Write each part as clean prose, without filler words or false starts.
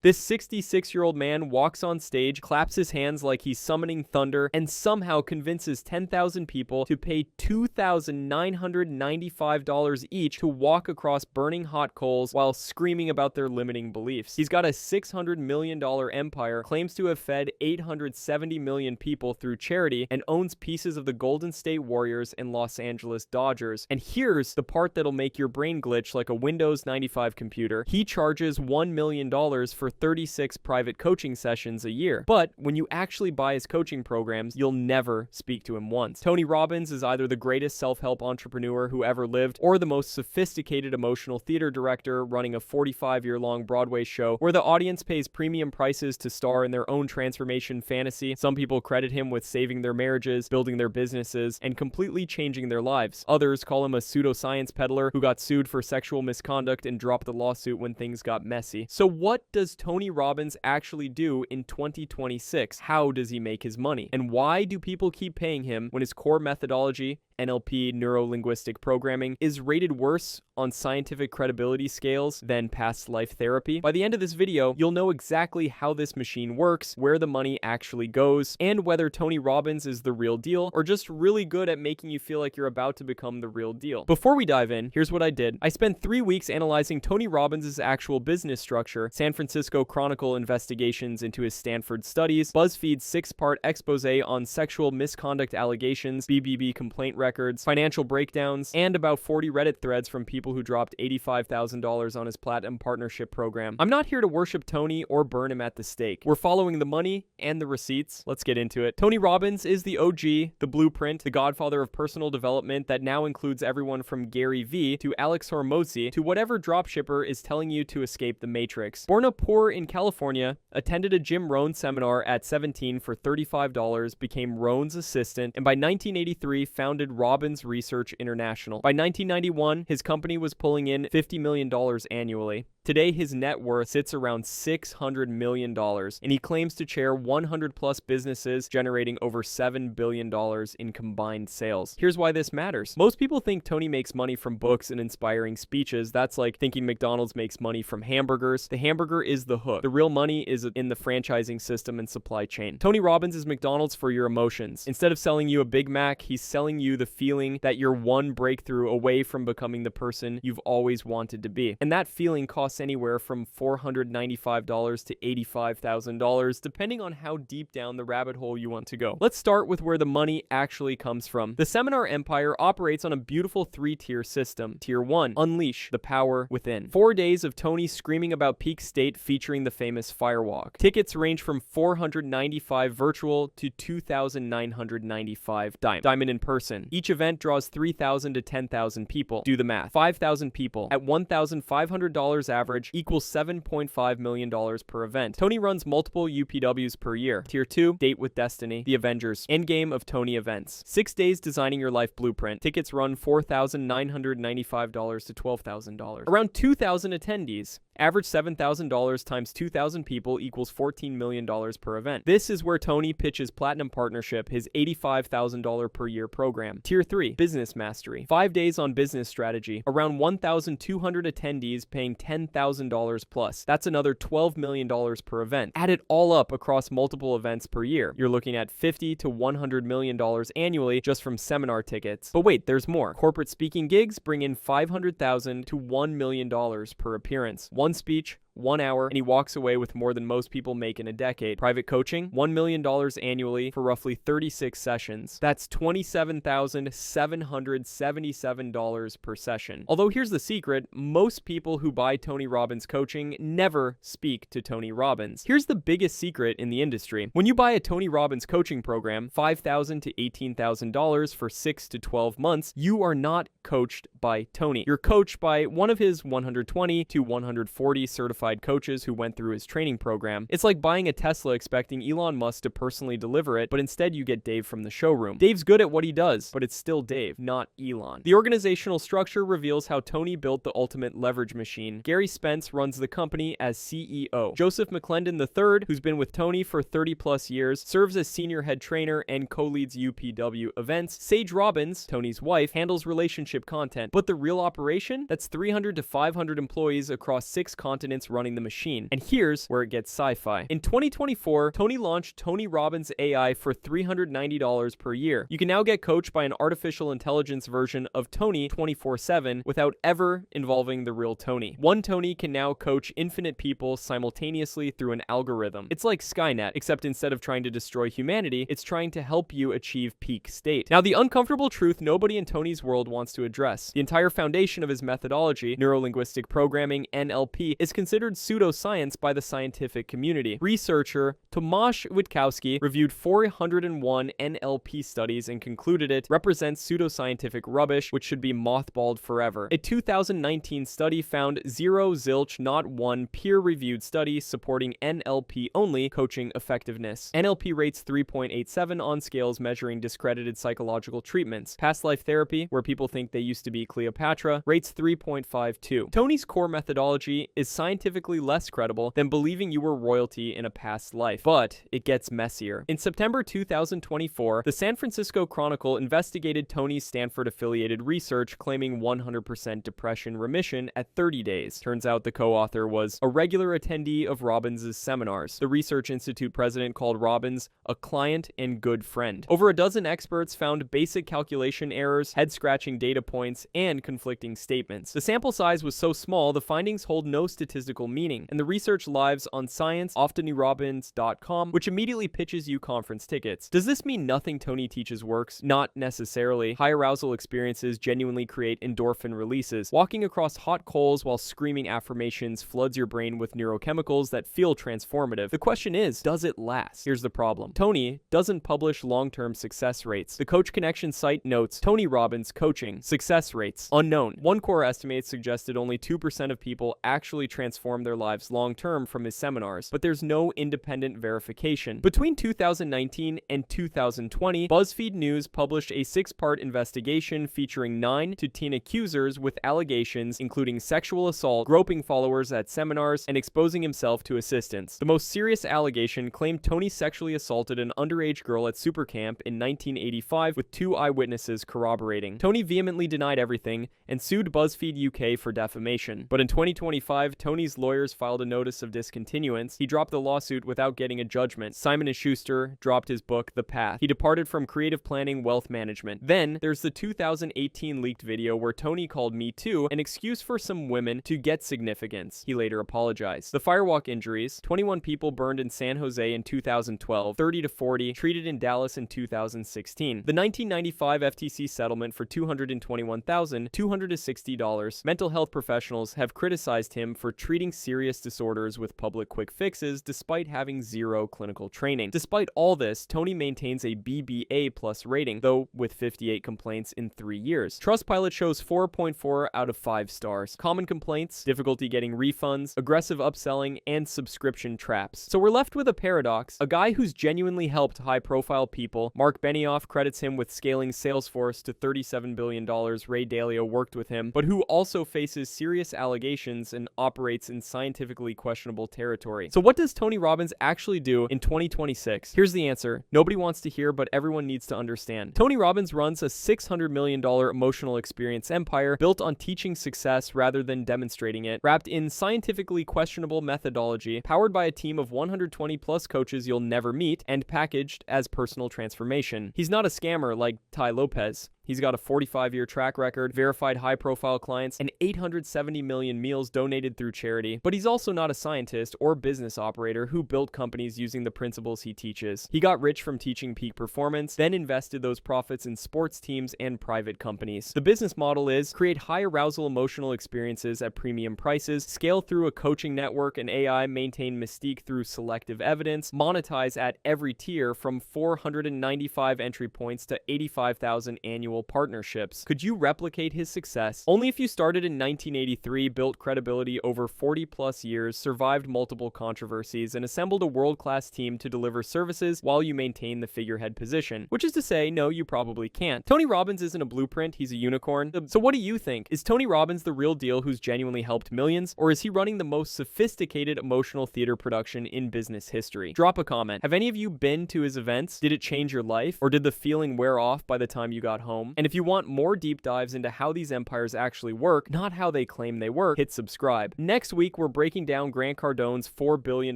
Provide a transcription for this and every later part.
This 66-year-old man walks on stage, claps his hands like he's summoning thunder, and somehow convinces 10,000 people to pay $2,995 each to walk across burning hot coals while screaming about their limiting beliefs. He's got a $600 million empire, claims to have fed 870 million people through charity, and owns pieces of the Golden State Warriors and Los Angeles Dodgers. And here's the part that'll make your brain glitch like a Windows 95 computer. He charges $1 million for 36 private coaching sessions a year. But when you actually buy his coaching programs, you'll never speak to him once. Tony Robbins is either the greatest self-help entrepreneur who ever lived, or the most sophisticated emotional theater director running a 45-year-long Broadway show where the audience pays premium prices to star in their own transformation fantasy. Some people credit him with saving their marriages, building their businesses, and completely changing their lives. Others call him a pseudoscience peddler who got sued for sexual misconduct and dropped the lawsuit when things got messy. So what does Tony Robbins actually do in 2026? How does he make his money? And why do people keep paying him when his core methodology, NLP, neuro-linguistic programming, is rated worse on scientific credibility scales than past life therapy? By the end of this video, you'll know exactly how this machine works, where the money actually goes, and whether Tony Robbins is the real deal or just really good at making you feel like you're about to become the real deal. Before we dive in, here's what I did. I spent 3 weeks analyzing Tony Robbins' actual business structure, San Francisco Chronicle investigations into his Stanford studies, BuzzFeed's 6-part expose on sexual misconduct allegations, BBB complaint records, financial breakdowns, and about 40 Reddit threads from people who dropped $85,000 on his Platinum Partnership program. I'm not here to worship Tony or burn him at the stake. We're following the money and the receipts. Let's get into it. Tony Robbins is the OG, the blueprint, the godfather of personal development that now includes everyone from Gary Vee to Alex Hormozi to whatever dropshipper is telling you to escape the matrix. Born up poor in California, attended a Jim Rohn seminar at 17 for $35, became Rohn's assistant, and by 1983 founded Robbins Research International. By 1991, his company was pulling in $50 million annually. Today, his net worth sits around $600 million, and he claims to chair 100-plus businesses generating over $7 billion in combined sales. Here's why this matters. Most people think Tony makes money from books and inspiring speeches. That's like thinking McDonald's makes money from hamburgers. The hamburger is the hook. The real money is in the franchising system and supply chain. Tony Robbins is McDonald's for your emotions. Instead of selling you a Big Mac, he's selling you the feeling that you're one breakthrough away from becoming the person you've always wanted to be. And that feeling costs anywhere from $495 to $85,000, depending on how deep down the rabbit hole you want to go. Let's start with where the money actually comes from. The seminar empire operates on a beautiful 3-tier system. Tier 1, unleash the power within. 4 days of Tony screaming about peak state featuring the famous firewalk. Tickets range from $495 virtual to $2,995 diamond in person. Each event draws 3,000 to 10,000 people. Do the math. 5,000 people at $1,500 average equals $7.5 million per event. Tony runs multiple UPWs per year. Tier 2, Date with Destiny, The Avengers, Endgame of Tony events. 6 days designing your life blueprint. Tickets run $4,995 to $12,000. Around 2,000 attendees. Average $7,000 times 2,000 people equals $14 million per event. This is where Tony pitches Platinum Partnership, his $85,000 per year program. Tier 3, Business Mastery. 5 days on business strategy. Around 1,200 attendees paying $10,000 plus. That's another $12 million per event. Add it all up across multiple events per year. You're looking at $50 to $100 million annually just from seminar tickets. But wait, there's more. Corporate speaking gigs bring in $500,000 to $1 million per appearance. One speech, 1 hour, and he walks away with more than most people make in a decade. Private coaching, $1 million annually for roughly 36 sessions. That's $27,777 per session. Although here's the secret, most people who buy Tony Robbins coaching never speak to Tony Robbins. Here's the biggest secret in the industry. When you buy a Tony Robbins coaching program, $5,000 to $18,000 for 6 to 12 months, you are not coached by Tony. You're coached by one of his 120 to 140 certified coaches who went through his training program. It's like buying a Tesla expecting Elon Musk to personally deliver it, but instead you get Dave from the showroom. Dave's good at what he does, but it's still Dave, not Elon. The organizational structure reveals how Tony built the ultimate leverage machine. Gary Spence runs the company as CEO. Joseph McClendon III, who's been with Tony for 30 plus years, serves as senior head trainer and co-leads UPW events. Sage Robbins, Tony's wife, handles relationship content, but the real operation? That's 300 to 500 employees across 6 continents running the machine. And here's where it gets sci-fi. In 2024, Tony launched Tony Robbins AI for $390 per year. You can now get coached by an artificial intelligence version of Tony 24/7 without ever involving the real Tony. One Tony can now coach infinite people simultaneously through an algorithm. It's like Skynet, except instead of trying to destroy humanity, it's trying to help you achieve peak state. Now, the uncomfortable truth nobody in Tony's world wants to address. The entire foundation of his methodology, neuro-linguistic programming, NLP, is considered pseudoscience by the scientific community. Researcher Tomasz Witkowski reviewed 401 NLP studies and concluded it represents pseudoscientific rubbish which should be mothballed forever. A 2019 study found zero, zilch, not one peer-reviewed study supporting NLP-only coaching effectiveness. NLP rates 3.87 on scales measuring discredited psychological treatments. Past life therapy, where people think they used to be Cleopatra, rates 3.52. Tony's core methodology is scientifically less credible than believing you were royalty in a past life, but it gets messier. In September 2024, the San Francisco Chronicle investigated Tony's Stanford-affiliated research claiming 100% depression remission at 30 days. Turns out the co-author was a regular attendee of Robbins' seminars. The Research Institute president called Robbins a client and good friend. Over a dozen experts found basic calculation errors, head-scratching data points, and conflicting statements. The sample size was so small, the findings hold no statistical meaning, and the research lives on Science, off TonyRobbins.com, which immediately pitches you conference tickets. Does this mean nothing Tony teaches works? Not necessarily. High arousal experiences genuinely create endorphin releases. Walking across hot coals while screaming affirmations floods your brain with neurochemicals that feel transformative. The question is, does it last? Here's the problem. Tony doesn't publish long-term success rates. The Coach Connection site notes, Tony Robbins coaching, success rates, unknown. One core estimate suggested only 2% of people actually transform their lives long-term from his seminars, but there's no independent verification. Between 2019 and 2020, BuzzFeed News published a 6-part investigation featuring 9 to 10 accusers with allegations including sexual assault, groping followers at seminars, and exposing himself to assistants. The most serious allegation claimed Tony sexually assaulted an underage girl at Supercamp in 1985 with 2 eyewitnesses corroborating. Tony vehemently denied everything and sued BuzzFeed UK for defamation. But in 2025, Tony's lawyers filed a notice of discontinuance. He dropped the lawsuit without getting a judgment. Simon & Schuster dropped his book, The Path. He departed from creative planning, wealth management. Then, there's the 2018 leaked video where Tony called Me Too an excuse for some women to get significance. He later apologized. The firewalk injuries, 21 people burned in San Jose in 2012, 30 to 40 treated in Dallas in 2016. The 1995 FTC settlement for $221,260. Mental health professionals have criticized him for treating serious disorders with public quick fixes despite having zero clinical training. Despite all this, Tony maintains a BBA+ rating, though with 58 complaints in 3 years. Trustpilot shows 4.4 out of 5 stars. Common complaints, difficulty getting refunds, aggressive upselling, and subscription traps. So we're left with a paradox. A guy who's genuinely helped high-profile people, Mark Benioff credits him with scaling Salesforce to $37 billion. Ray Dalio worked with him, but who also faces serious allegations and operates in scientifically questionable territory. So what does Tony Robbins actually do in 2026? Here's the answer. Nobody wants to hear, but everyone needs to understand. Tony Robbins runs a $600 million emotional experience empire built on teaching success rather than demonstrating it, wrapped in scientifically questionable methodology, powered by a team of 120 plus coaches you'll never meet, and packaged as personal transformation. He's not a scammer like Tai Lopez. He's got a 45-year track record, verified high-profile clients, and 870 million meals donated through charity. But he's also not a scientist or business operator who built companies using the principles he teaches. He got rich from teaching peak performance, then invested those profits in sports teams and private companies. The business model is create high-arousal emotional experiences at premium prices, scale through a coaching network and AI, maintain mystique through selective evidence, monetize at every tier from 495 entry points to 85,000 annual partnerships. Could you replicate his success? Only if you started in 1983, built credibility over 40 plus years, survived multiple controversies, and assembled a world-class team to deliver services while you maintain the figurehead position. Which is to say, no, you probably can't. Tony Robbins isn't a blueprint, he's a unicorn. So what do you think? Is Tony Robbins the real deal who's genuinely helped millions? Or is he running the most sophisticated emotional theater production in business history? Drop a comment. Have any of you been to his events? Did it change your life? Or did the feeling wear off by the time you got home? home. And if you want more deep dives into how these empires actually work, not how they claim they work, hit subscribe. Next week, we're breaking down Grant Cardone's $4 billion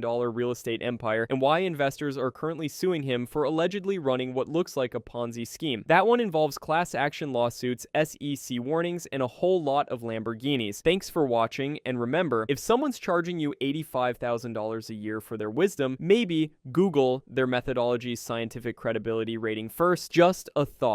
real estate empire and why investors are currently suing him for allegedly running what looks like a Ponzi scheme. That one involves class action lawsuits, SEC warnings, and a whole lot of Lamborghinis. Thanks for watching, and remember, if someone's charging you $85,000 a year for their wisdom, maybe Google their methodology's scientific credibility rating first. Just a thought.